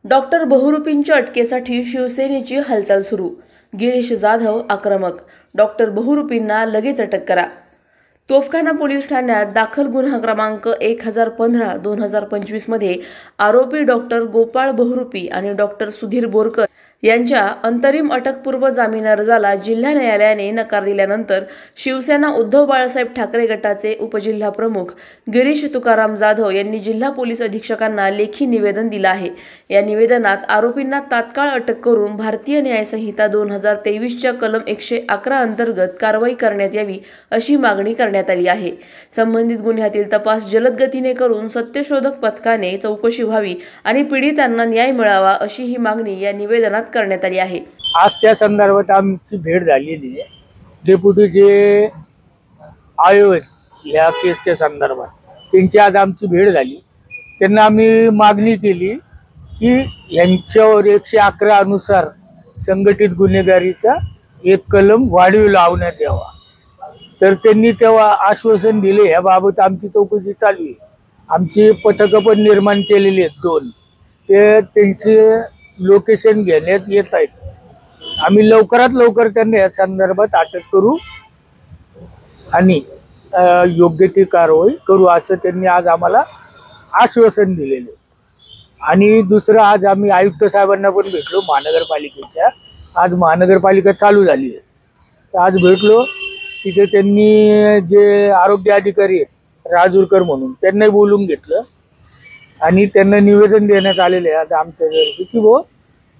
Doctor बहुरूपींच्या अटकेसाठी शिवसेनेची हालचाल सुरू। गिरीश जाधव आक्रमक, डॉक्टर बहुरूपींना लगेच अटक करा। तोफखाना पोलीस ठाण्यात दाखल गुन्हा क्रमांक 1015/2025 मध्ये आरोपी डॉक्टर गोपाळ बहुरूपी आणि डॉक्टर सुधीर बोरकर यांच्या अंतरिम अटकपूर्व जामीन अर्जाला जिल्हा न्यायालयाने नकार दिल्यानंतर शिवसेना उद्धव बाळासाहेब ठाकरे गटाचे उपजिल्हा प्रमुख गिरीश तुकाराम जाधव यांनी जिल्हा पोलीस अधीक्षकांना लेखी निवेदन दिलं आहे। या निवेदनात आरोपींना तात्काळ अटक करून भारतीय न्याय संहिता 2023च्या कलम 111 अंतर्गत कारवाई करण्यात यावी अशी मागणी करण्यात आली आहे। संबंधित गुन्ह्यातील तपास जलद गतीने करून सत्यशोधक पथकाने चौकशी व्हावी आणि पीडितांना न्याय मिळावा अशी ही मागणी या निवेदनात करण्यात आली आहे। आज त्या संदर्भात आमची भेट झालेली आहे। डेप्युटी जे आयोग या केसच्या संदर्भात त्यांची आज आमची भेट झाली। त्यांना आम्ही मागणी केली की यांच्यावर 111 अनुसार संघटित गुन्हेगारीचा एक कलम वाढीव लावण्यात यावा। तर त्यांनी तेव्हा आश्वासन दिले। याबाबत आमची चौकशी चालू आहे। आमची पथकं पण निर्माण केलेली आहेत 2, ते त्यांचे लोकेशन घेण्यात येत आहेत। आम्ही लवकरात लवकर त्यांना या संदर्भात अटक करू आणि योग्य ती कारवाई करू असं त्यांनी आज आम्हाला आश्वासन दिलेले। आणि दुसरं, आज आम्ही आयुक्त साहेबांना पण भेटलो महानगरपालिकेच्या। आज महानगरपालिका चालू झाली आहे, तर आज भेटलो तिथे त्यांनी जे आरोग्य अधिकारी आहेत राजूरकर म्हणून त्यांनाही बोलून घेतलं आणि त्यांना निवेदन देण्यात आलेले आहे आज आमच्या घरी की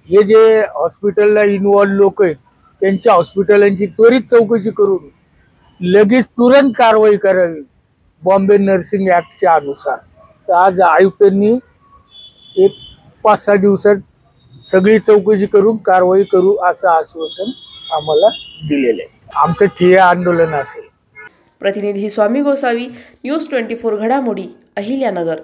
हे जे हॉस्पिटलला इन्व्हॉल्व लोक आहेत त्यांच्या हॉस्पिटलांची त्वरित चौकशी करून लगेच तुरंत कारवाई करावी बॉम्बे नर्सिंग ॲक्टच्या अनुसार। तर आज आयुक्तांनी एक 5-6 दिवसात सगळी चौकशी करून कारवाई करू असं आश्वासन आम्हाला दिलेलं आहे। आमचं ठिय्या आंदोलन असेल। प्रतिनिधी स्वामी गोसावी, न्यूज 24 घडामोडी, अहिल्यानगर।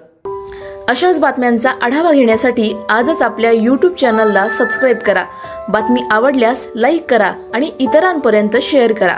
अशाच बातम्यांचा आढावा घेण्यासाठी आजच आपल्या YouTube चॅनलला सबस्क्राईब करा। बातमी आवडल्यास लाईक करा आणि इतरांपर्यंत शेअर करा।